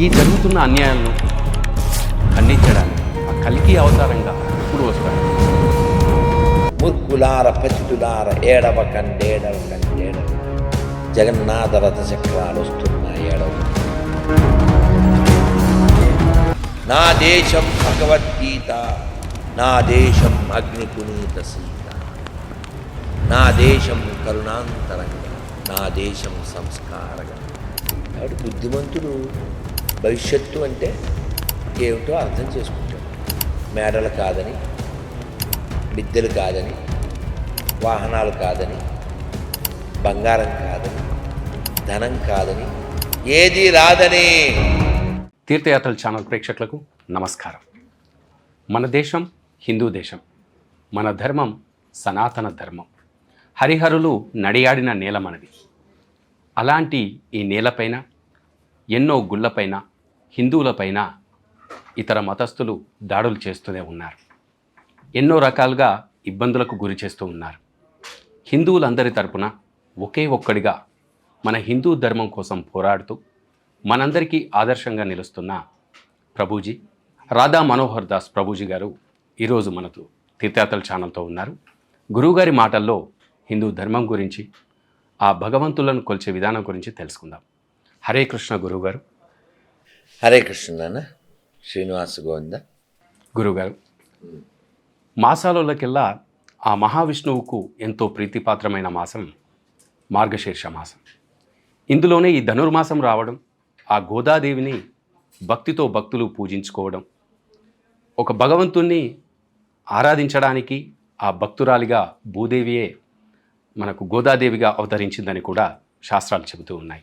ఈ జరుగుతున్న అన్యాయాలను ఖండించడానికి ఆ కల్కి అవతారంగా ఇప్పుడు వస్తాడు. ముర్కులార పచితులార ఏడవ కండేడవ జగన్నాథ రథ చక్రాలు వస్తున్న ఏడవ. నా దేశం భగవద్గీత, నా దేశం అగ్నిపునీత సీత, నా దేశం కరుణాంతరంగా, నా దేశం సంస్కారంగా. కాబట్టి బుద్ధిమంతుడు భవిష్యత్తు అంటే ఏమిటో అర్థం చేసుకుంటాడు. మేడలు కాదని, మిద్దెలు కాదని, వాహనాలు కాదని, బంగారం కాదని, ధనం కాదని, ఏది రాదని. తీర్థయాత్రల ఛానల్ ప్రేక్షకులకు నమస్కారం. మన దేశం హిందూ దేశం, మన ధర్మం సనాతన ధర్మం. హరిహరులు నడియాడిన నేల మనది. అలాంటి ఈ నేలపైన ఎన్నో గుళ్ళపైన, హిందువులపైన ఇతర మతస్థులు దాడులు చేస్తూనే ఉన్నారు. ఎన్నో రకాలుగా ఇబ్బందులకు గురి చేస్తూ ఉన్నారు. హిందువులందరి తరపున ఒకే ఒక్కడిగా మన హిందూ ధర్మం కోసం పోరాడుతూ మనందరికీ ఆదర్శంగా నిలుస్తున్న ప్రభుజీ రాధా మనోహర్ దాస్ ప్రభుజీ గారు ఈరోజు మనతో తీర్థయాత్రల ఛానల్తో ఉన్నారు. గురువుగారి మాటల్లో హిందూ ధర్మం గురించి, ఆ భగవంతులను కొలిచే విధానం గురించి తెలుసుకుందాం. హరే కృష్ణ గురువుగారు. హరే కృష్ణ నాన్న. శ్రీనివాస గోవింద. గురువుగారు, మాసాలలోకెల్లా ఆ మహావిష్ణువుకు ఎంతో ప్రీతిపాత్రమైన మాసం మార్గశీర్ష మాసం. ఇందులోనే ఈ ధనుర్మాసం రావడం, ఆ గోదాదేవిని భక్తితో భక్తులు పూజించుకోవడం, ఒక భగవంతుణ్ణి ఆరాధించడానికి ఆ భక్తురాలిగా భూదేవియే మనకు గోదాదేవిగా అవతరించిందని కూడా శాస్త్రాలు చెబుతూ ఉన్నాయి.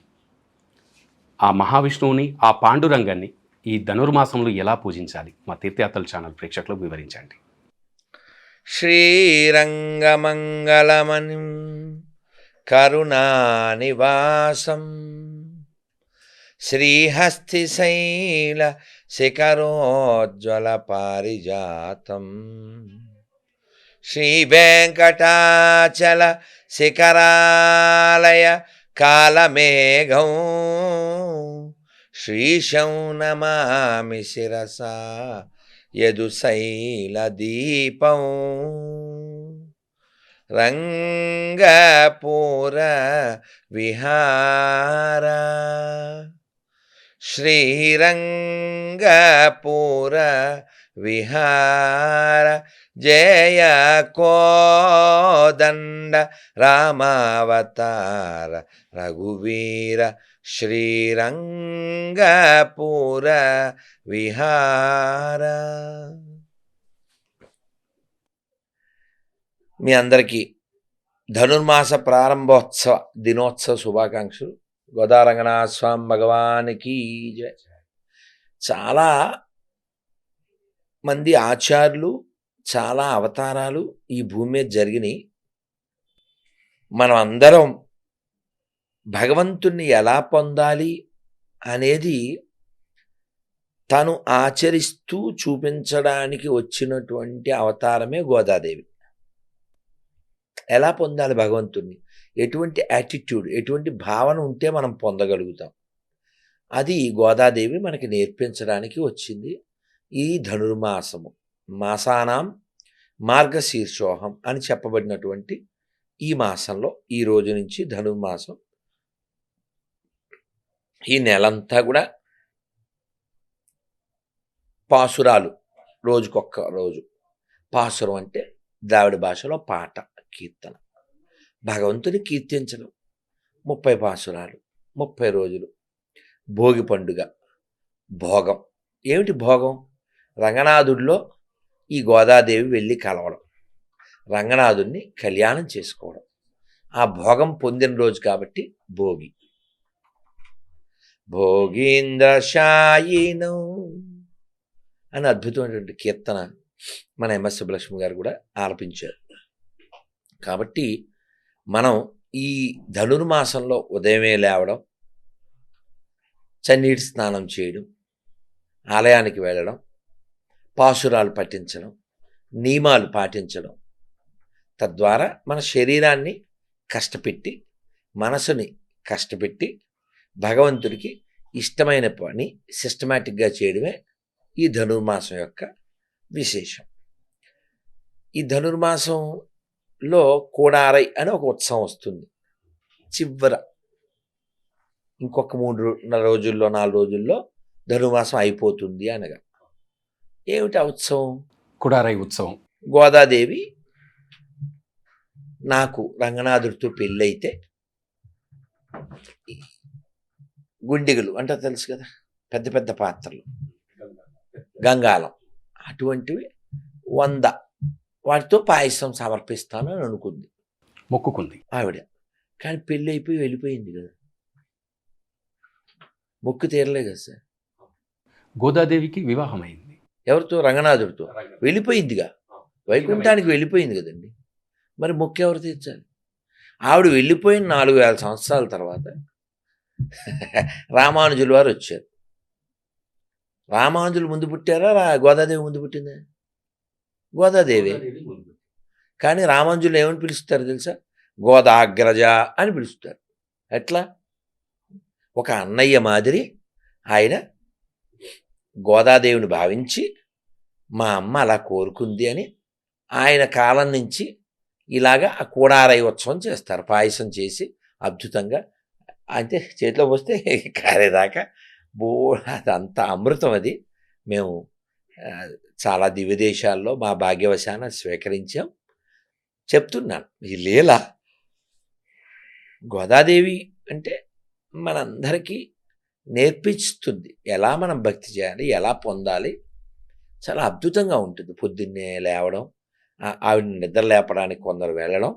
ఆ మహావిష్ణువుని, ఆ పాండురంగాన్ని ఈ ధనుర్మాసంలో ఎలా పూజించాలి? మా తీర్థయాత్రల ఛానల్ ప్రేక్షకులకు వివరించండి. శ్రీరంగమంగళమణిం కరుణానివాసం శ్రీహస్తిశైల శిఖరోజ్వల పారిజాతం శ్రీవేంకటాచల శిఖరాలయ కాలమేఘం శ్రీశం నమామి శిరసా యదుశైలదీపం రంగపూర విహార శ్రీరంగపూర విహార జయ కోదండ రామావతార రఘువీర శ్రీరంగపూర విహార. మీ అందరికీ ధనుర్మాస ప్రారంభోత్సవ దినోత్సవ శుభాకాంక్షలు. గోదారంగనాథ స్వామి భగవానికి జయ. చాలా మంది ఆచార్యులు, చాలా అవతారాలు ఈ భూమి మీద జరిగినాయి. మనం అందరం భగవంతుణ్ణి ఎలా పొందాలి అనేది తను ఆచరిస్తూ చూపించడానికి వచ్చినటువంటి అవతారమే గోదాదేవి. ఎలా పొందాలి భగవంతుణ్ణి, ఎటువంటి యాటిట్యూడ్, ఎటువంటి భావన ఉంటే మనం పొందగలుగుతాం, అది గోదాదేవి మనకి నేర్పించడానికి వచ్చింది. ఈ ధనుర్మాసము, మాసానాం మార్గశీర్షోహం అని చెప్పబడినటువంటి ఈ మాసంలో ఈ రోజు నుంచి ధనుర్మాసం, ఈ నెలంతా కూడా పాసురాలు, రోజుకొక్క రోజు. పాసురం అంటే ద్రావిడ భాషలో పాట, కీర్తన, భగవంతుని కీర్తించడం. 30 పాసురాలు, 30 రోజులు. భోగి పండుగ, భోగం. ఏమిటి భోగం? రంగనాథుడిలో ఈ గోదాదేవి వెళ్ళి కలవడం, రంగనాథుడిని కళ్యాణం చేసుకోవడం. ఆ భోగం పొందిన రోజు కాబట్టి భోగి. భోగీంద్రశాయినం అని అద్భుతమైనటువంటి కీర్తన మన ఎంఎస్ సుబ్బలక్ష్మి గారు కూడా ఆలపించారు. కాబట్టి మనం ఈ ధనుర్మాసంలో ఉదయమే లేవడం, చన్నీటి స్నానం చేయడం, ఆలయానికి వెళ్ళడం, పాసురాలు పఠించడం, నియమాలు పాటించడం, తద్వారా మన శరీరాన్ని కష్టపెట్టి, మనసుని కష్టపెట్టి భగవంతుడికి ఇష్టమైన పని సిస్టమేటిక్గా చేయడమే ఈ ధనుర్మాసం యొక్క విశేషం. ఈ ధనుర్మాసంలో కోడారై అని ఒక ఉత్సవం వస్తుంది. చివర ఇంకొక 3 రోజుల్లో 4 రోజుల్లో ధనుర్మాసం అయిపోతుంది అనగా. ఏమిటి ఆ ఉత్సవం? కుడారై ఉత్సవం. గోదాదేవి నాకు రంగనాథుడితో పెళ్ళైతే గుండిగలు అంటే తెలుసు కదా, పెద్ద పెద్ద పాత్రలు, గంగాలం అటువంటివి 100 వాటితో పాయసం సమర్పిస్తాను అని అనుకుంది, మొక్కుకుంది ఆవిడ. కానీ పెళ్ళి అయిపోయి వెళ్ళిపోయింది కదా, మొక్కు తీరలే కదా సార్. గోదాదేవికి వివాహమైంది. ఎవరితో? రంగనాథుడితో. వెళ్ళిపోయిందిగా, వైకుంఠానికి వెళ్ళిపోయింది కదండి. మరి మొక్కు ఎవరు తీర్చాలి? ఆవిడ వెళ్ళిపోయిన 4000 సంవత్సరాల తర్వాత రామానుజుల వారు వచ్చారు. రామానుజులు ముందు పుట్టారా గోదాదేవి ముందు పుట్టిందా? గోదాదేవి. కానీ రామానుజులు ఏమని పిలుస్తారు తెలుసా? గోదాగ్రజ అని పిలుస్తారు. ఎట్లా? ఒక అన్నయ్య మాదిరి ఆయన గోదాదేవిని భావించి మా అమ్మ అలా కోరుకుంది అని ఆయన కాలం నుంచి ఇలాగా ఆ కోడారై ఉత్సవం చేస్తారు. పాయసం చేసి అద్భుతంగా, అంటే చేతిలో పోస్తే కారేదాకా అదంతా అమృతం. అది మేము చాలా దివ్యదేశాల్లో మా భాగ్యవశాన స్వీకరించాం. చెప్తున్నాను ఈ లీల. గోదాదేవి అంటే మనందరికీ నేర్పిస్తుంది ఎలా మనం భక్తి చేయాలి, ఎలా పొందాలి. చాలా అద్భుతంగా ఉంటుంది. పొద్దున్నే లేవడం, ఆవిడ నిద్ర లేపడానికి కొందరు వెళ్ళడం,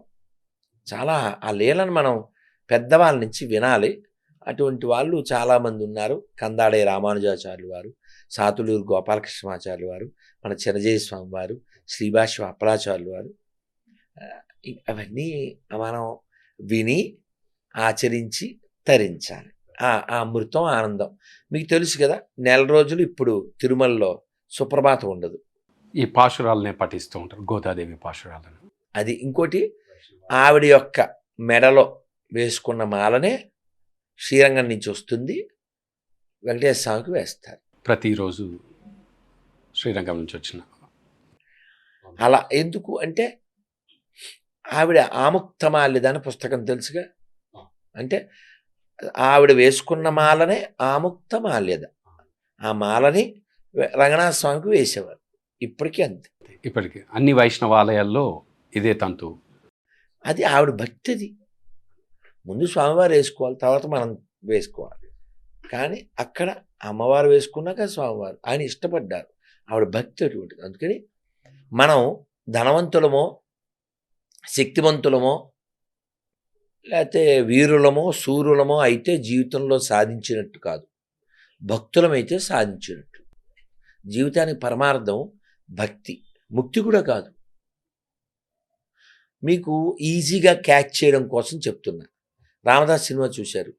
చాలా ఆ లీలను మనం పెద్దవాళ్ళ నుంచి వినాలి. అటువంటి వాళ్ళు చాలామంది ఉన్నారు. కందాడే రామానుజాచార్యులు వారు, సాతులూరు గోపాలకృష్ణమాచార్యులు వారు, మన చిరజయ స్వామి వారు, శ్రీభాష్య అప్పలాచార్యులు వారు. అవన్నీ మనం విని ఆచరించి తరించాలి. ఆ అమృతం ఆనందం మీకు తెలుసు కదా. నెల రోజులు ఇప్పుడు తిరుమలలో సుప్రభాతం ఉండదు. ఈ పాశురాలనే పఠిస్తూ ఉంటారు, గోదాదేవి పాశురాలను. అది ఇంకోటి, ఆవిడ యొక్క మెడలో వేసుకున్న మాలనే శ్రీరంగం నుంచి వస్తుంది, వెంకటేశ్వర స్వామికి వేస్తారు ప్రతిరోజు శ్రీరంగం నుంచి వచ్చిన. అలా ఎందుకు అంటే ఆవిడ ఆముక్తమాల్యదని పుస్తకం తెలుసుగా. అంటే ఆవిడ వేసుకున్న మాలనే ఆముక్తమాల్యద. ఆ మాలని రంగనాథ స్వామికి వేసేవారు. ఇప్పటికీ అంతే. ఇప్పటికీ అన్ని వైష్ణవాలయాల్లో ఇదే తంతు. అది ఆవిడ భక్తిది. ముందు స్వామివారు వేసుకోవాలి, తర్వాత మనం వేసుకోవాలి. కానీ అక్కడ అమ్మవారు వేసుకున్నాక స్వామివారు ఆయన ఇష్టపడ్డారు. ఆవిడ భక్తి అటువంటిది. అందుకని మనం ధనవంతులమో శక్తివంతులమో లేకపోతే వీరులమో సూర్యులమో అయితే జీవితంలో సాధించినట్టు కాదు, భక్తులమైతే సాధించినట్టు. జీవితానికి పరమార్థం భక్తి, ముక్తి కూడా కాదు. మీకు ఈజీగా క్యాచ్ చేయడం కోసం చెప్తున్నా. రామదాస్ సినిమా చూశారు?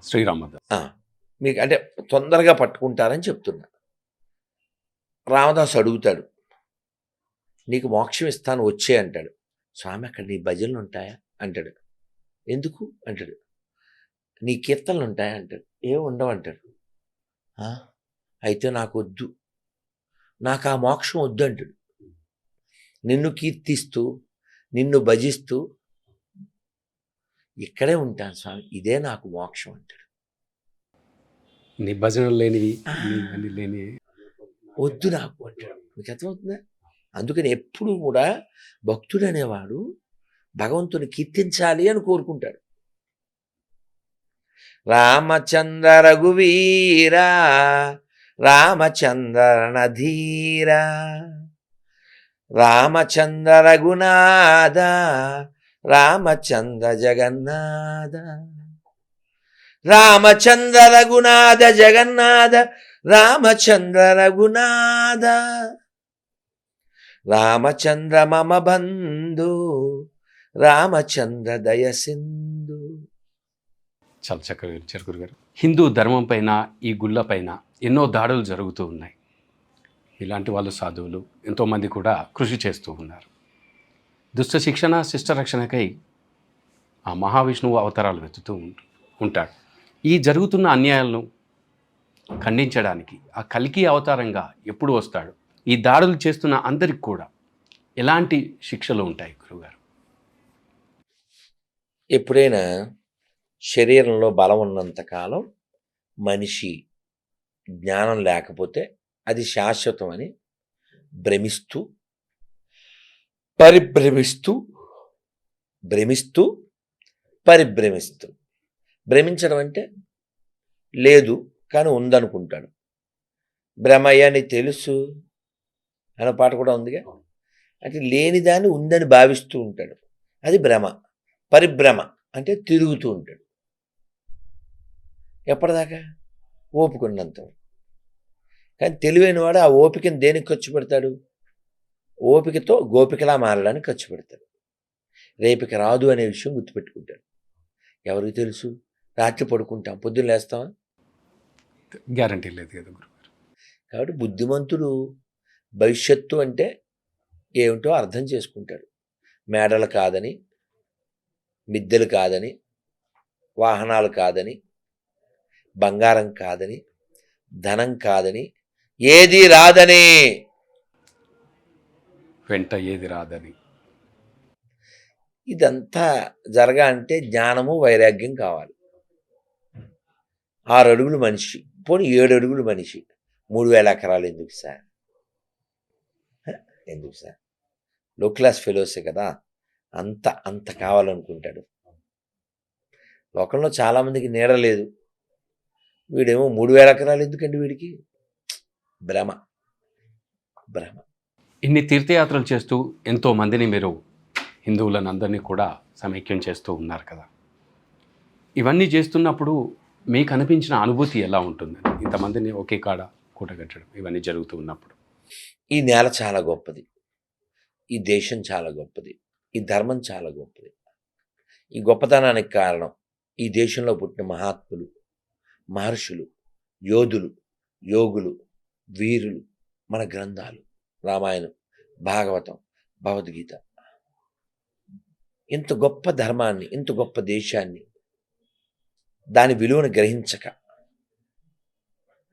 శ్రీరామదాస్. మీకు అంటే తొందరగా పట్టుకుంటారని చెప్తున్నా. రామదాస్ అడుగుతాడు, నీకు మోక్షం ఇస్తాను వచ్చే అంటాడు. స్వామి అక్కడ నీ భజనలు ఉంటాయా అంటాడు. ఎందుకు అంటాడు. నీ కీర్తనలు ఉంటాయా అంటాడు. ఏం ఉండవు అంటాడు. అయితే నాకు వద్దు, నాకు ఆ మోక్షం వద్దు అంటాడు. నిన్ను కీర్తిస్తూ నిన్ను భజిస్తూ ఇక్కడే ఉంటాను స్వామి, ఇదే నాకు మోక్షం అంటాడు. నీ భజనలు లేనివి లేని వద్దు నాకు అంటాడు. మీకు అర్థమవుతుందా? అందుకని ఎప్పుడు కూడా భక్తుడు అనేవాడు భగవంతుని కీర్తించాలి అని కోరుకుంటాడు. రామచంద్ర రఘువీరా రామచంద్ర నధీరా రామచంద్ర రఘునాథ రామచంద్ర జగన్నాథ రామచంద్ర రఘునాథ జగన్నాథ రామచంద్ర రఘునాథ రామచంద్ర మమ బంధు రామచంద్ర దయసింధు. చాలా చక్కగా ఇచ్చారు గురుగారు. హిందూ ధర్మం పైన, ఈ గుళ్ళ పైన ఎన్నో దాడులు జరుగుతూ ఉన్నాయి. ఇలాంటి వాళ్ళు సాధువులు ఎంతోమంది కూడా కృషి చేస్తూ ఉన్నారు. దుష్ట శిక్షణ శిష్ట రక్షణకై ఆ మహావిష్ణువు అవతారాలు వెతుతూ ఉంటాడు. ఈ జరుగుతున్న అన్యాయాలను ఖండించడానికి ఆ కల్కి అవతారంగా ఎప్పుడు వస్తాడు? ఈ దాడులు చేస్తున్న అందరికి కూడా ఎలాంటి శిక్షలు ఉంటాయి గురుగారు? ఎప్పుడైనా శరీరంలో బలం ఉన్నంత కాలం మనిషి జ్ఞానం లేకపోతే అది శాశ్వతం అని భ్రమిస్తూ పరిభ్రమిస్తూ భ్రమిస్తూ పరిభ్రమిస్తూ భ్రమించడం అంటే లేదు కానీ ఉందనుకుంటాడు. భ్రమయ్య అని తెలుసు అనే పాట కూడా ఉందిగా. అంటే లేనిదాన్ని ఉందని భావిస్తూ ఉంటాడు, అది భ్రమ. పరిభ్రమ అంటే తిరుగుతూ ఉంటాడు. ఎప్పటిదాకా? ఓపిక ఉన్నంత. కానీ తెలివైన వాడు ఆ ఓపికను దేనికి ఖర్చు పెడతాడు? ఓపికతో గోపికలా మారడానికి ఖర్చు పెడతాడు. రేపిక రాదు అనే విషయం గుర్తుపెట్టుకుంటాడు. ఎవరికి తెలుసు? రాత్రి పడుకుంటాం, పొద్దున్న లేస్తామా? గ్యారంటీ లేదు కదా గురుగారు. కాబట్టి బుద్ధిమంతుడు భవిష్యత్తు అంటే ఏమిటో అర్థం చేసుకుంటాడు. మేడలు కాదని, మిద్దెలు కాదని, వాహనాలు కాదని, బంగారం కాదని, ధనం కాదని, ఏది రాదని, వెంట ఏది రాదని. ఇదంతా జరగాలంటే జ్ఞానము వైరాగ్యం కావాలి. 6 అడుగులు మనిషి, పోనీ 7 అడుగులు మనిషి, 3000 ఎకరాలు ఎందుకు సార్? ఎందుకు సార్? లో క్లాస్ ఫెలోసే కదా అంత అంత కావాలనుకుంటాడు. లోకంలో చాలామందికి నీడ లేదు, వీడేమో 3000 ఎకరాలు ఎందుకండి వీడికి? భ్రమ భ్రమ. ఇన్ని తీర్థయాత్రలు చేస్తూ ఎంతో మందిని మీరు హిందువులను అందరినీ కూడా సమైక్యం చేస్తూ ఉన్నారు కదా. ఇవన్నీ చేస్తున్నప్పుడు మీకు అనిపించిన అనుభూతి ఎలా ఉంటుంది? ఇంతమందిని ఒకే కాడ కూటగట్టడం, ఇవన్నీ జరుగుతూ ఉన్నప్పుడు. ఈ నేల చాలా గొప్పది, ఈ దేశం చాలా గొప్పది, ఈ ధర్మం చాలా గొప్పది. ఈ గొప్పతనానికి కారణం ఈ దేశంలో పుట్టిన మహాత్ములు, మహర్షులు, యోధులు, యోగులు, వీరులు, మన గ్రంథాలు, రామాయణం, భాగవతం, భగవద్గీత. ఇంత గొప్ప ధర్మాన్ని, ఇంత గొప్ప దేశాన్ని, దాని విలువను గ్రహించక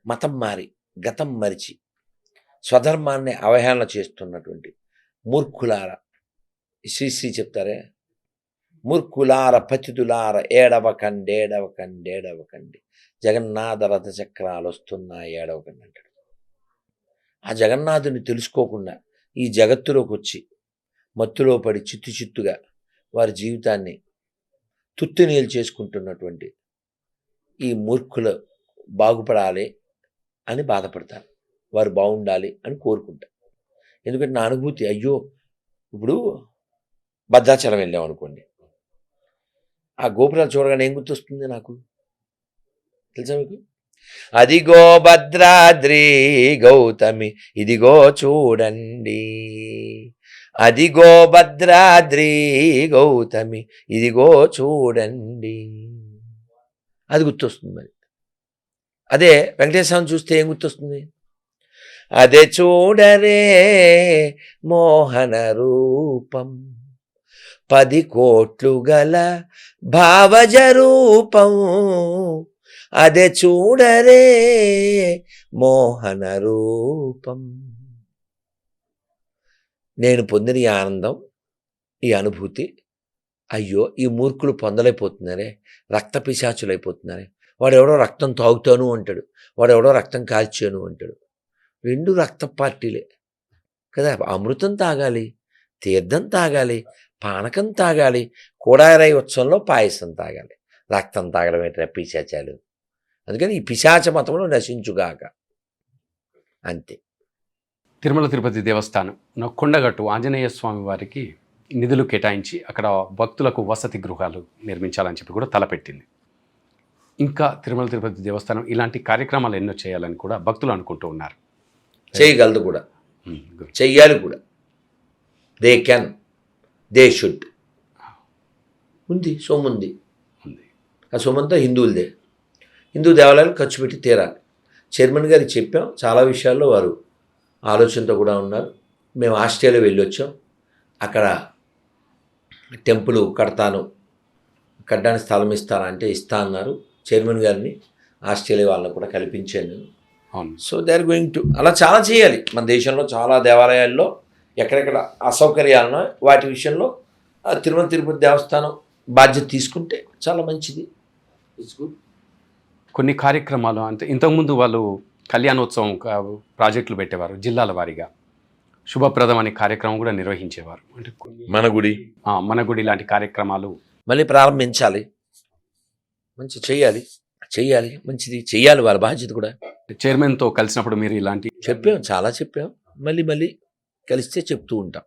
మతం మారి గతం మరిచి స్వధర్మాన్ని అవహేళన చేస్తున్నటువంటి మూర్ఖులార, శ్రీశ్రీ చెప్తారే, మూర్ఖులార పతితులార ఏడవకండి, జగన్నాథ రథ చక్రాలు వస్తున్నాయి ఏడవకండి అంటాడు. ఆ జగన్నాథుని తెలుసుకోకుండా ఈ జగత్తులోకి వచ్చి మత్తులో పడి చిత్తుగా వారి జీవితాన్ని తుత్తునీలు చేసుకుంటున్నటువంటి ఈ మూర్ఖులు బాగుపడాలి అని బాధపడతారు, వారు బాగుండాలి అని కోరుకుంటారు. ఎందుకంటే నా అనుభూతి, అయ్యో ఇప్పుడు భద్రాచలం వెళ్ళాం అనుకోండి, ఆ గోపురాలు చూడగానే ఏం గుర్తొస్తుంది నాకు తెలుసా మీకు? అదిగో భద్రాద్రి గౌతమి ఇదిగో చూడండి, అదిగో భద్రాద్రి గౌతమి ఇదిగో చూడండి, అది గుర్తొస్తుంది. మరి అదే వెంకటేశ్వరం చూస్తే ఏం గుర్తొస్తుంది? అదే చూడరే మోహన రూపం, 10 కోట్లు గల భావజ రూపం, అదే చూడరే మోహన రూపం. నేను పొందిన ఈ ఆనందం, ఈ అనుభూతి, అయ్యో ఈ మూర్ఖులు పొందలేకపోతున్నారే, రక్త పిశాచులు అయిపోతున్నారే. వాడెవడో రక్తం తాగుతాను అంటాడు, వాడెవడో రక్తం కాల్చాను అంటాడు. 2 రక్త పార్టీలే కదా. అమృతం తాగాలి, తీర్థం తాగాలి, పానకం తాగాలి, కోడారాయి ఉత్సవంలో పాయసం తాగాలి. రక్తం తాగడం ఏంటంటే పిశాచాలు. అందుకని ఈ పిశాచ మతంలో నశించుగాక, అంతే. తిరుమల తిరుపతి దేవస్థానం కొండగట్టు ఆంజనేయ స్వామి వారికి నిధులు కేటాయించి అక్కడ భక్తులకు వసతి గృహాలు నిర్మించాలని చెప్పి కూడా తలపెట్టింది. ఇంకా తిరుమల తిరుపతి దేవస్థానం ఇలాంటి కార్యక్రమాలు ఎన్నో చేయాలని కూడా భక్తులు అనుకుంటూ ఉన్నారు. చేయగలదు కూడా, చెయ్యాలి కూడా. They can, they should. ఉంది, సొమ్ముంది. ఆ సొమ్మంతా హిందువులదే. హిందూ దేవాలయాలు ఖర్చు పెట్టి తీరాలి. చైర్మన్ గారికి చెప్పాం, చాలా విషయాల్లో వారు ఆలోచనతో కూడా ఉన్నారు. మేము ఆస్ట్రేలియా వెళ్ళి వచ్చాం, అక్కడ టెంపుల్ కడతాను, కట్టడానికి స్థలం ఇస్తారా అంటే ఇస్తా అన్నారు. చైర్మన్ గారిని, ఆస్ట్రేలియా వాళ్ళని కూడా కల్పించాను. అవును. So they are going to అలా చాలా చేయాలి. మన దేశంలో చాలా దేవాలయాల్లో ఎక్కడెక్కడ అసౌకర్యాలను వాటి విషయంలో తిరుమల తిరుపతి దేవస్థానం బాధ్యత తీసుకుంటే చాలా మంచిది. It's good. కొన్ని కార్యక్రమాలు అంటే ఇంతకుముందు వాళ్ళు కళ్యాణోత్సవం ప్రాజెక్టులు పెట్టేవారు జిల్లాల వారీగా. శుభప్రదం అనే కార్యక్రమం కూడా నిర్వహించేవారు. అంటే మన గుడి మన గుడి లాంటి కార్యక్రమాలు మళ్ళీ ప్రారంభించాలి. మంచి చెయ్యాలి మంచిది చెయ్యాలి, వాళ్ళ బాధ్యత కూడా. చైర్మన్తో కలిసినప్పుడు మీరు ఇలాంటి చాలా చెప్పాం. మళ్ళీ కలిస్తే చెప్తూ ఉంటాం,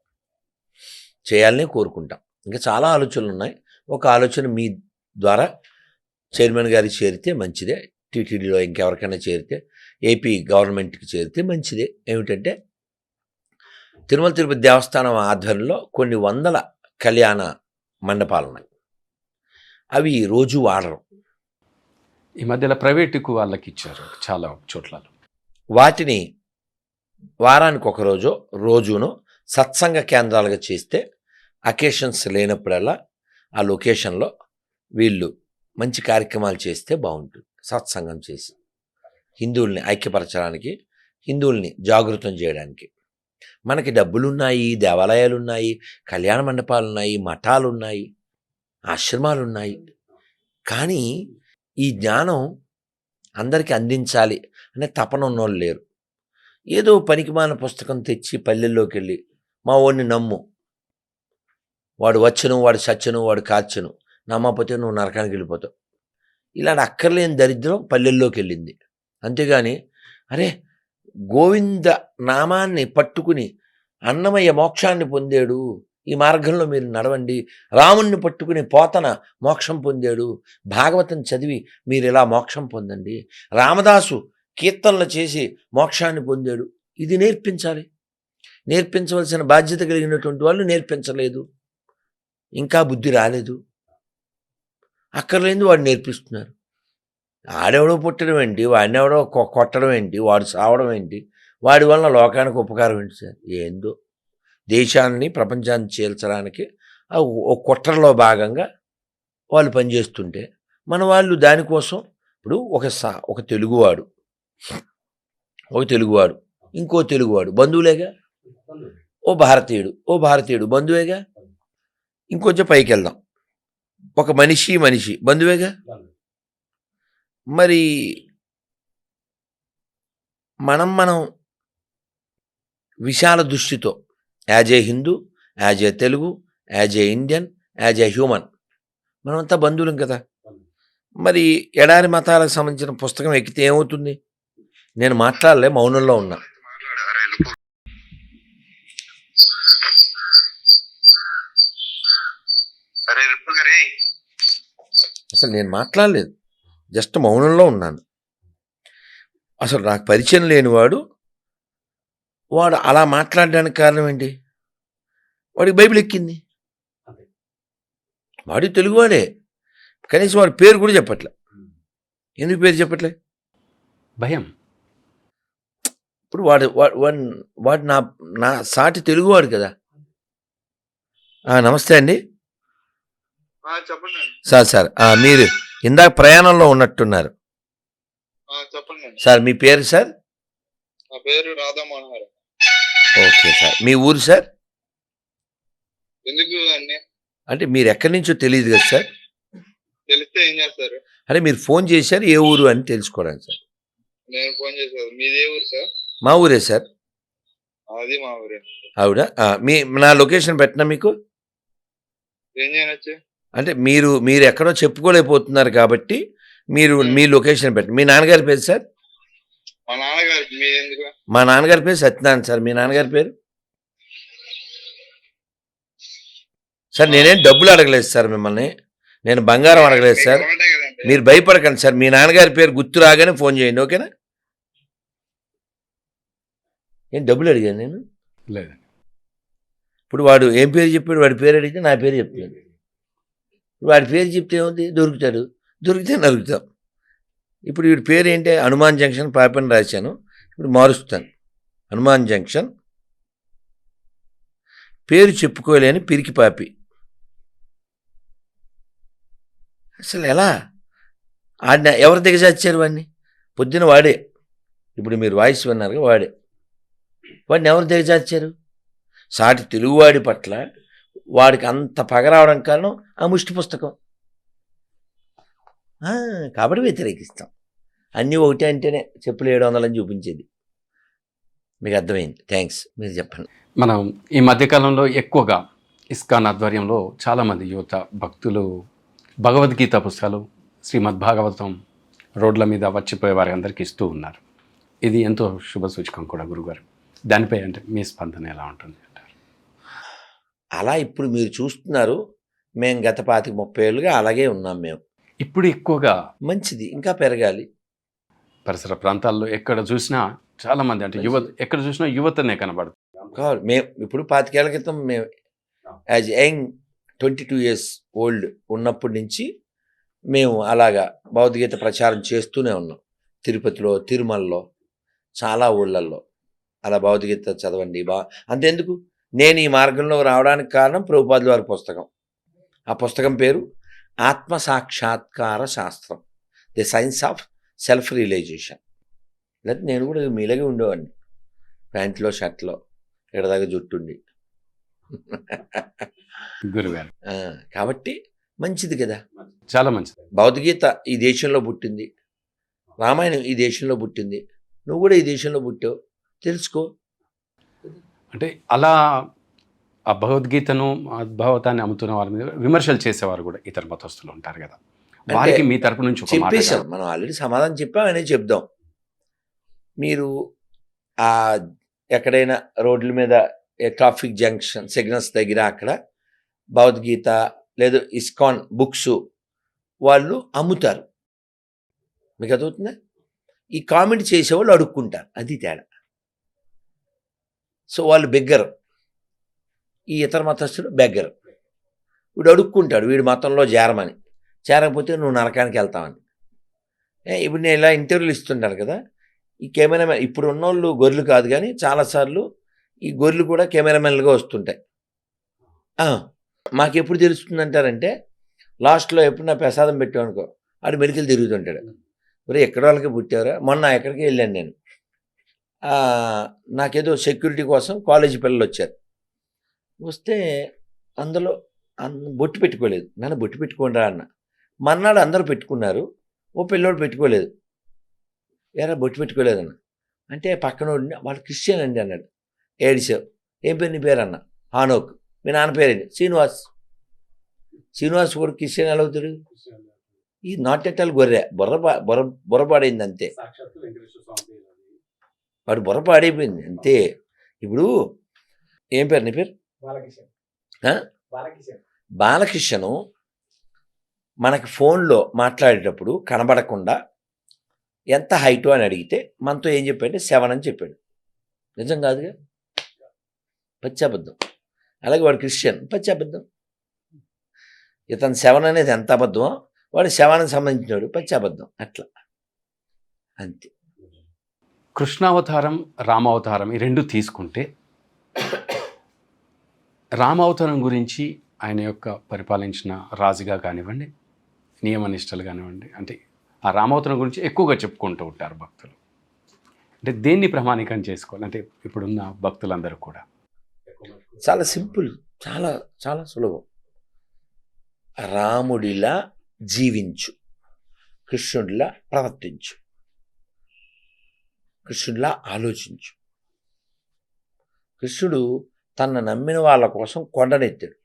చేయాలనే కోరుకుంటాం. ఇంకా చాలా ఆలోచనలు ఉన్నాయి. ఒక ఆలోచన మీ ద్వారా చైర్మన్ గారికి చేరితే మంచిదే, టీటీడీలో ఇంకెవరికైనా చేరితే, ఏపీ గవర్నమెంట్కి చేరితే మంచిదే. ఏమిటంటే తిరుమల తిరుపతి దేవస్థానం ఆధ్వర్యంలో కొన్ని వందల కళ్యాణ మండపాలు ఉన్నాయి. అవి రోజు వాడరు. ఈ మధ్యలో ప్రైవేటుకు వాళ్ళకి ఇచ్చారు చాలా చోట్ల. వాటిని వారానికి ఒక రోజును సత్సంగ కేంద్రాలుగా చేస్తే అకేషన్స్ లేనప్పుడల్లా ఆ లొకేషన్లో వీళ్ళు మంచి కార్యక్రమాలు చేస్తే బాగుంటుంది. సత్సంగం చేసి హిందువుల్ని ఐక్యపరచడానికి, హిందువుల్ని జాగృతం చేయడానికి. మనకి డబ్బులున్నాయి, దేవాలయాలు ఉన్నాయి, కళ్యాణ మండపాలు ఉన్నాయి, మఠాలు ఉన్నాయి, ఆశ్రమాలు ఉన్నాయి. కానీ ఈ జ్ఞానం అందరికీ అందించాలి అనే తపన ఉన్నోళ్ళు లేరు. ఏదో పనికిమాలిన పుస్తకం తెచ్చి పల్లెల్లోకి వెళ్ళి మా వాడిని నమ్ము, వాడు వచ్చను, వాడు సచ్చను, వాడు కాచను, నమ్మకపోతే నువ్వు నరకానికి వెళ్ళిపోతావు. ఇలాంటి అక్కర్లేని దరిద్రం పల్లెల్లోకి వెళ్ళింది. అంతేగాని అరే గోవింద నామాన్ని పట్టుకుని అన్నమయ్య మోక్షాన్ని పొందాడు, ఈ మార్గంలో మీరు నడవండి, రాముణ్ణి పట్టుకుని పోతన మోక్షం పొందాడు, భాగవతం చదివి మీరు ఇలా మోక్షం పొందండి, రామదాసు కీర్తనలు చేసి మోక్షాన్ని పొందాడు. ఇది నేర్పించాలి. నేర్పించవలసిన బాధ్యత కలిగినటువంటి వాళ్ళు నేర్పించలేదు, ఇంకా బుద్ధి రాలేదు. అక్కర్లేంది వాడు నేర్పిస్తున్నారు. ఆడెవడో పుట్టడం ఏంటి, వాడిని ఎవడో కొట్టడం ఏంటి, వాడు సావడం ఏంటి, వాడి వలన లోకానికి ఉపకారం ఏంటి సార్? ఏందో దేశాన్ని ప్రపంచాన్ని చీల్చడానికి ఒక కుట్రలో భాగంగా వాళ్ళు పనిచేస్తుంటే మన వాళ్ళు దానికోసం ఇప్పుడు ఒక తెలుగువాడు ఇంకో తెలుగువాడు బంధువులేగా, ఓ భారతీయుడు బంధువేగా. ఇంకొంచెం పైకి వెళ్దాం, ఒక మనిషి బంధువేగా. మరి మనం విశాల దృష్టితో as a Hindu, as a Telugu, as a Indian, as a human మనమంతా బంధువులం కదా. మరి ఎడారి మతాలకు సంబంధించిన పుస్తకం ఎక్కితే ఏమవుతుంది? నేను మాట్లాడలే, మౌనంలో ఉన్నా. అసలు నేను మాట్లాడలేదు, జస్ట్ మౌనంలో ఉన్నాను. అసలు నాకు పరిచయం లేనివాడు వాడు అలా మాట్లాడడానికి కారణం ఏంటి? వాడికి బైబిల్ ఎక్కింది, వాడి తెలుగువాడే, కనీసం వాడి పేరు కూడా చెప్పట్లే. ఎందుకు పేరు చెప్పట్లే? భయం. ఇప్పుడు వాడు నా సాటి తెలుగువాడు కదా. నమస్తే అండి. సార్ మీరు ఇందాక ప్రయాణంలో ఉన్నట్టున్నారు సార్. మీ పేరు సార్? నా పేరు రాధా మనోహర్. Okay sir. మీ ఊరు సార్? ఎందుకు అండి? అంటే మీరు ఎక్కడి నుంచో తెలియదు కదా సార్. తెలిస్తే ఏం చేస్తారు? అరే మీరు ఫోన్ చేశారు, ఏ ఊరు అని తెలుసుకోవడానికి సార్. నేను ఫోన్ చేశాను. మీది ఏ ఊరు సార్? మా ఊరే సార్. అది మా ఊరే. ఆవిడ నా లొకేషన్ పెట్టినా మీకు? ఏం చేయనొచ్చు అంటే మీరు ఎక్కడో చెప్పుకోలేకపోతున్నారు కాబట్టి మీరు మీ లొకేషన్ పెట్టండి. మీ నాన్నగారి పేరు సార్? మా నాన్నగారు. మీది ఎందుకు? మా నాన్నగారి పేరు సత్యనారాయణ సార్. మీ నాన్నగారి పేరు? సార్ నేనేం డబ్బులు అడగలేదు సార్ మిమ్మల్ని, నేను బంగారం అడగలేదు సార్. ఒకటే కదండి. మీరు భయపడకండి సార్. మీ నాన్నగారి పేరు గుర్తు రాగానే ఫోన్ చేయండి, ఓకేనా? ఏం డబ్బులు అడిగాను నేను? లేదు. ఇప్పుడు వాడు ఏం పేరు చెప్పాడు? వాడి పేరు అడిగితే నా పేరు చెప్తాడు. వాడి పేరు చెప్తే ఏముంది? దొరికితే నరుగుతాం. ఇప్పుడు వీడి పేరు ఏంటి? హనుమాన్ జంక్షన్ పాపని రాశాను, ఇప్పుడు మారుస్తాను. హనుమాన్ జంక్షన్, పేరు చెప్పుకోలేని పిరికి పాపి. అసలు ఎలా? ఆడిన ఎవరు దిగజార్చారు వాడిని? పొద్దున వాడే, ఇప్పుడు మీరు వాయిస్ విన్నారు వాడే. వాడిని ఎవరు దిగజార్చారు? సాటి తెలుగువాడి పట్ల వాడికి అంత పగ రావడం కారణం ఆ ముష్టి పుస్తకం. కాబట్టి వ్యతిరేకిస్తాం. అన్నీ ఒకటే అంటేనే చెప్పులు 700 అని చూపించేది. మీకు అర్థమైంది. థ్యాంక్స్. మీరు చెప్పండి. మనం ఈ మధ్యకాలంలో ఎక్కువగా ఇస్కాన్ ఆధ్వర్యంలో చాలామంది యువత భక్తులు భగవద్గీత పుస్తకాలు, శ్రీమద్ భాగవతం రోడ్ల మీద వచ్చిపోయే వారి అందరికీ ఇస్తూ ఉన్నారు. ఇది ఎంతో శుభ సూచకం కూడా గురుగారు. దానిపై అంటే మీ స్పందన ఎలా ఉంటుంది అంటారు? అలా ఇప్పుడు మీరు చూస్తున్నారు. మేము గత 25-30 ఏళ్ళుగా అలాగే ఉన్నాం మేము. ఇప్పుడు ఎక్కువగా మంచిది, ఇంకా పెరగాలి. పరిసర ప్రాంతాల్లో ఎక్కడ చూసినా చాలామంది అంటే యువత, ఎక్కడ చూసినా యువతనే కనబడుతుంది. కావాలి. మేము ఇప్పుడు 25 ఏళ్ల క్రితం మేము యాజ్ యంగ్ 22 years ఓల్డ్ ఉన్నప్పటి నుంచి మేము అలాగా భగవద్గీత ప్రచారం చేస్తూనే ఉన్నాం. తిరుపతిలో, తిరుమలలో, చాలా ఊళ్ళల్లో అలా భగవద్గీత చదవండి. అంతెందుకు, నేను ఈ మార్గంలో రావడానికి కారణం ప్రభుపాదుల వారి పుస్తకం. ఆ పుస్తకం పేరు ఆత్మ సాక్షాత్కార శాస్త్రం, the science of self realisation. లేకపోతే నేను కూడా మీలాగే ఉండేవాడిని, ప్యాంట్లో షర్ట్లో ఎడదాకా జుట్టుండి. గురుగారు కాబట్టి మంచిది కదా. చాలా మంచిది. భగవద్గీత ఈ దేశంలో పుట్టింది, రామాయణం ఈ దేశంలో పుట్టింది, నువ్వు కూడా ఈ దేశంలో పుట్టావు, తెలుసుకో. అంటే అలా ఆ భగవద్గీతను భాగవతాన్ని అమ్ముతున్న వారి మీద విమర్శలు చేసేవారు కూడా ఇతర మతస్థులు ఉంటారు కదా, వారికి మీ తరపు నుంచి ఒక మాట చెప్పేశాం. మనం ఆల్రెడీ సమాధానం చెప్పాం, అనేది చెప్దాం. మీరు ఆ ఎక్కడైనా రోడ్ల మీద ట్రాఫిక్ జంక్షన్ సిగ్నల్స్ దగ్గర అక్కడ భగవద్గీత లేదు ఇస్కాన్ బుక్స్ వాళ్ళు అమ్ముతారు. మీకు అదవుతుందా? ఈ కామెంట్ చేసేవాళ్ళు అడుక్కుంటారు, అది తేడా. సో వాళ్ళు బెగ్గరు, ఈ ఇతర మతస్థుడు బెగ్గరు. వీడు అడుక్కుంటాడు వీడి మతంలో చేరమని, చేరకపోతే నువ్వు నరకానికి వెళ్తామని. ఇప్పుడు నేను ఇలా ఇంటర్వ్యూలు ఇస్తుంటాను కదా, ఈ కెమెరామెన్ ఇప్పుడు ఉన్నోళ్ళు గొర్రెలు కాదు కానీ చాలాసార్లు ఈ గొర్రెలు కూడా కెమెరామెన్లుగా వస్తుంటాయి. మాకెప్పుడు తెలుస్తుందంటారంటే, లాస్ట్లో ఎప్పుడు నా ప్రసాదం పెట్టామనుకో ఆడు మెడికల్ తిరుగుతుంటాడు. మరి ఎక్కడ వాళ్ళకి పుట్టారా? మొన్న ఎక్కడికి వెళ్ళాను నేను, నాకేదో సెక్యూరిటీ కోసం కాలేజీ పిల్లలు వచ్చారు. వస్తే అందులో బొట్టు పెట్టుకోలేదు. నన్ను బొట్టు పెట్టుకోండిరా అన్న. మన్నాడు అందరూ పెట్టుకున్నారు, ఓ పిల్లోడు పెట్టుకోలేదు. ఏరా బొట్టు పెట్టుకోలేదన్న అంటే పక్కనోడిని, వాళ్ళు క్రిస్టియన్ అండి అన్నాడు. ఏడిసావు. ఏం పేరు నీ పేరు అన్న? హానోక్. మీ నాన్న పేరేంటి? శ్రీనివాస్. శ్రీనివాస్ కూడా క్రిస్టియన్ ఎలా అవుతాడు? ఈ నాట్ ఎట్ ఆల్ గొర్రె, బుర్రపాడైంది అంతే. వాడు బుర్రపాడైపోయింది అంతే. ఇప్పుడు ఏం పేరు నీ పేరు? బాలకిషను మనకి ఫోన్లో మాట్లాడేటప్పుడు కనబడకుండా ఎంత హైటు అని అడిగితే మనతో ఏం చెప్పాడంటే 7 అని చెప్పాడు. నిజం కాదుగా, పచ్చాబద్ధం. అలాగే వాడు క్రిస్టియన్, పచ్చాబద్ధం. ఇతను 7 అనేది ఎంత అబద్ధమో వాడు 7కి సంబంధించినవాడు, పచ్చాబద్ధం. అట్లా అంతే. కృష్ణావతారం, రామావతారం ఈ రెండు తీసుకుంటే, రామావతారం గురించి ఆయన యొక్క పరిపాలించిన రాజుగా కానివ్వండి, నియమనిష్టలు కానివ్వండి, అంటే ఆ రామావతారం గురించి ఎక్కువగా చెప్పుకుంటూ ఉంటారు భక్తులు. అంటే దేన్ని ప్రామాణికం చేసుకోవాలి అంటే ఇప్పుడున్న భక్తులందరూ కూడా? చాలా సింపుల్, చాలా చాలా సులభం. రాముడిలా జీవించు, కృష్ణుడిలా ప్రవర్తించు, కృష్ణుడిలా ఆలోచించు. కృష్ణుడు తన నమ్మిన వాళ్ళ కోసం కొండనెత్తాడు.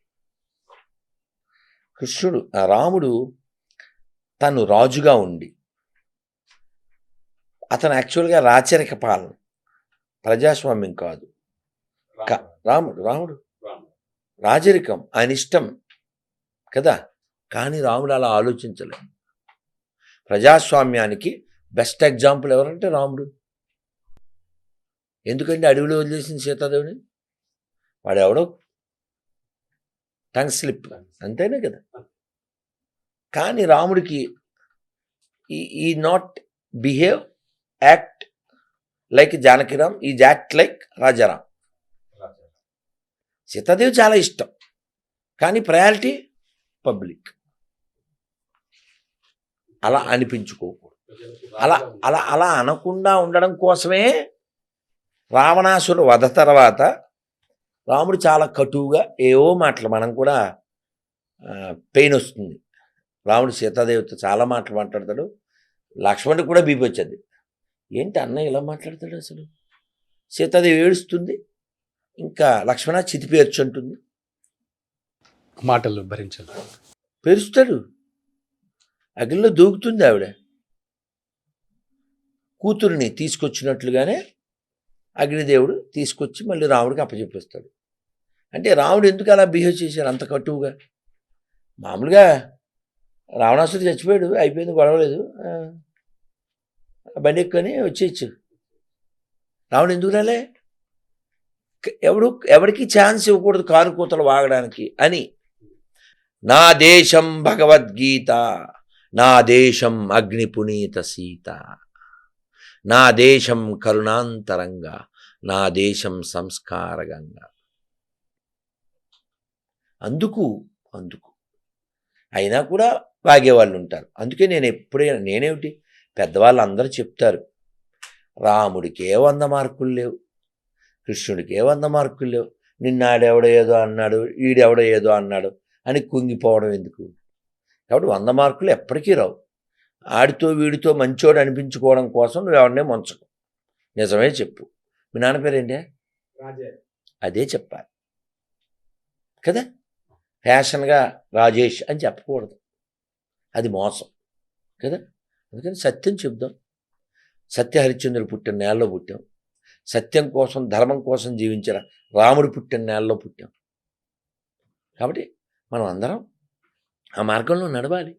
రాముడు తను రాజుగా ఉండి, అతను యాక్చువల్గా రాచరిక పాలన, ప్రజాస్వామ్యం కాదు. రాముడు రాజరికం ఆయన ఇష్టం కదా, కానీ రాముడు అలా ఆలోచించలేదు. ప్రజాస్వామ్యానికి బెస్ట్ ఎగ్జాంపుల్ ఎవరంటే రాముడు. ఎందుకంటే అడవిలో వదిలేసిన సీతాదేవిని, వాడు ఎవడో టంగ్ స్లిప్ అంతేనే కదా. కానీ రాముడికి ఈ not behave act like Janakiram, ఈ యాక్ట్ లైక్ రాజారాం. సీతాదేవి చాలా ఇష్టం, కానీ ప్రయారిటీ పబ్లిక్. అలా అనిపించుకోకూడదు. అలా అలా అలా అనకుండా ఉండడం కోసమే రావణాసురు వధ తర్వాత రాముడు చాలా కటువుగా ఏవో మాటలు, మనం కూడా పెయిన్ వస్తుంది. రాముడు సీతాదేవితో చాలా మాటలు మాట్లాడతాడు. లక్ష్మణుడికి కూడా బీపీ వచ్చేది. ఏంటి అన్న ఇలా మాట్లాడతాడు అసలు? సీతాదేవి ఏడుస్తుంది, ఇంకా లక్ష్మణ చితిపేర్చు అంటుంది. మాటలు భరించాలి. పెరుస్తాడు, అగ్నిలో దూకుతుంది ఆవిడ. కూతురిని తీసుకొచ్చినట్లుగానే అగ్నిదేవుడు తీసుకొచ్చి మళ్ళీ రాముడికి అప్పచెప్పేస్తాడు. అంటే రాముడు ఎందుకు అలా బిహేవ్ చేశారు అంత కటువుగా? మామూలుగా రావణాసుడు చచ్చిపోయాడు, అయిపోయింది, గొడవలేదు, బండి ఎక్కుని వచ్చేయచ్చు. రావణుడు ఎందుకు రాలే? ఎవరికి ఛాన్స్ ఇవ్వకూడదు కారుకూతలు వాగడానికి అని. నా దేశం భగవద్గీత, నా దేశం అగ్ని పునీత సీత, నా దేశం కరుణాంతరంగా, నా దేశం సంస్కారగంగా. అందుకు అయినా కూడా వాగేవాళ్ళు ఉంటారు. అందుకే నేను ఎప్పుడైనా, నేనేమిటి, పెద్దవాళ్ళు అందరూ చెప్తారు, రాముడికే 100 మార్కులు లేవు, కృష్ణుడికే 100 మార్కులు లేవు, నిన్నాడెవడో ఏదో అన్నాడు, ఈడెవడో ఏదో అన్నాడు అని కుంగిపోవడం ఎందుకు? కాబట్టి 100 మార్కులు ఎప్పటికీ రావు. ఆడితో వీడితో మంచోడు అనిపించుకోవడం కోసం నువ్వు ఎవరినే ముంచకు, నిజమే చెప్పు. మీ నాన్న పేరేంటే? అదే చెప్పాలి కదా. ఫ్యాషన్గా రాజేష్ అని చెప్పకూడదు, అది మోసం కదా. అందుకని సత్యం చెప్దాం. సత్యహరిశ్చంద్రుడు పుట్టిన నేలలో పుట్టాం, సత్యం కోసం ధర్మం కోసం జీవించిన రాముడు పుట్టిన నేలలో పుట్టాం. కాబట్టి మనం అందరం ఆ మార్గంలో నడవాలి.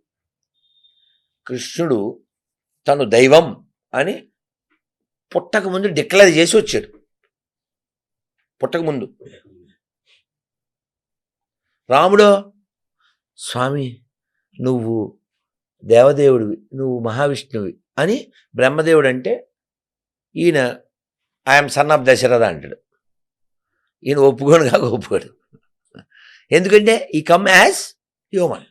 కృష్ణుడు తను దైవం అని పుట్టకముందు డిక్లేర్ చేసి వచ్చాడు. పుట్టకముందు రాముడో, స్వామి నువ్వు దేవదేవుడివి, నువ్వు మహావిష్ణువి అని బ్రహ్మదేవుడు అంటే, ఈయన ఐఎమ్ సన్ ఆఫ్ దశరథ అంటాడు. ఈయన ఒప్పుకోను కాక ఒప్పుకోడు. ఎందుకంటే ఈ కమ్ యాజ్ హ్యూమన్,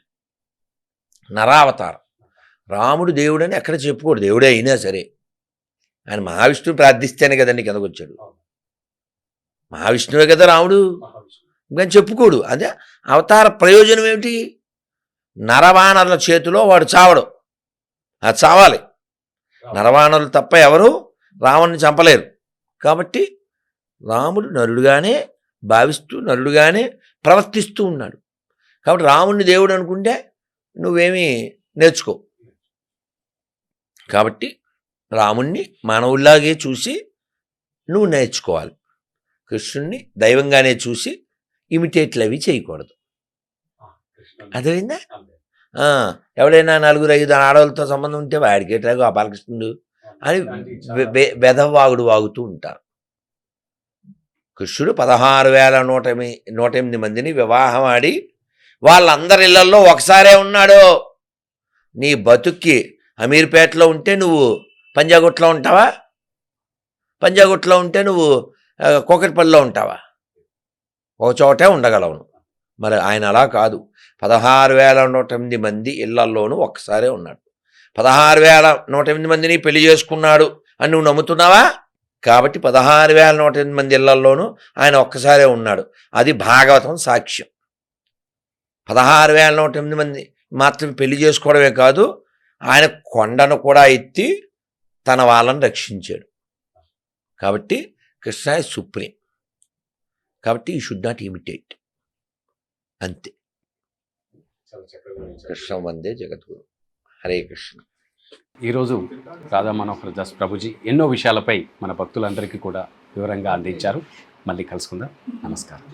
నరావతారం. రాముడు దేవుడని ఎక్కడ చెప్పుకోడు, దేవుడే అయినా సరే. ఆయన మహావిష్ణువు ప్రార్థిస్తేనే కదండి కిందకు వచ్చాడు. మహావిష్ణువే కదా రాముడు, ఇంకా చెప్పుకోడు. అదే అవతార ప్రయోజనం ఏమిటి? నరవానరుల చేతిలో వాడు చావడు, అది చావాలి. నరవానరులు తప్ప ఎవరు రావణ్ణి చంపలేరు. కాబట్టి రాముడు నరుడుగానే భావిస్తూ నరుడుగానే ప్రవర్తిస్తూ ఉన్నాడు. కాబట్టి రాముడిని దేవుడు అనుకుంటే నువ్వేమీ నేర్చుకో. కాబట్టి రాముణ్ణి మానవుల్లాగే చూసి నువ్వు నేర్చుకోవాలి. కృష్ణుణ్ణి దైవంగానే చూసి ఇమిటేట్లు అవి చేయకూడదు. అర్థమైందా? ఎవడైనా 4-5 ఆడవాళ్ళతో సంబంధం ఉంటే వాడికేటాగు అపాలకృష్ణుడు అని బెదవాగుడు వాగుతూ ఉంటారు. కృష్ణుడు 16,108 మందిని వివాహం ఆడి వాళ్ళందరి ఇళ్లల్లో ఒకసారే ఉన్నాడు. నీ బతుక్కి అమీర్పేటలో ఉంటే నువ్వు పంజాగుట్లో ఉంటావా? పంజాగుట్లో ఉంటే నువ్వు కోకట్పల్లిలో ఉంటావా? ఒక చోటే ఉండగలవు. మరి ఆయన అలా కాదు, 16,108 మంది ఇళ్లల్లోనూ ఒక్కసారే ఉన్నాడు. 16,108 మందిని పెళ్లి చేసుకున్నాడు అని నువ్వు నమ్ముతున్నావా? కాబట్టి 16,108 మంది ఇళ్లల్లోనూ ఆయన ఒక్కసారే ఉన్నాడు. అది భాగవతం సాక్ష్యం. 16,108 మంది మాత్రం పెళ్లి చేసుకోవడమే కాదు, ఆయన కొండను కూడా ఎత్తి తన వాళ్ళని రక్షించాడు. కాబట్టి కృష్ణ ఇస్ సుప్రీం. కాబట్టి యూ షుడ్ నాట్ ఇమిటేట్, అంతే. కృష్ణ వందే జగద్గురు. హరే కృష్ణ. ఈరోజు రాధా మనోహర్ దాస్ ప్రభుజీ ఎన్నో విషయాలపై మన భక్తులందరికీ కూడా వివరంగా అందించారు. మళ్ళీ కలుసుకుందాం. నమస్కారం.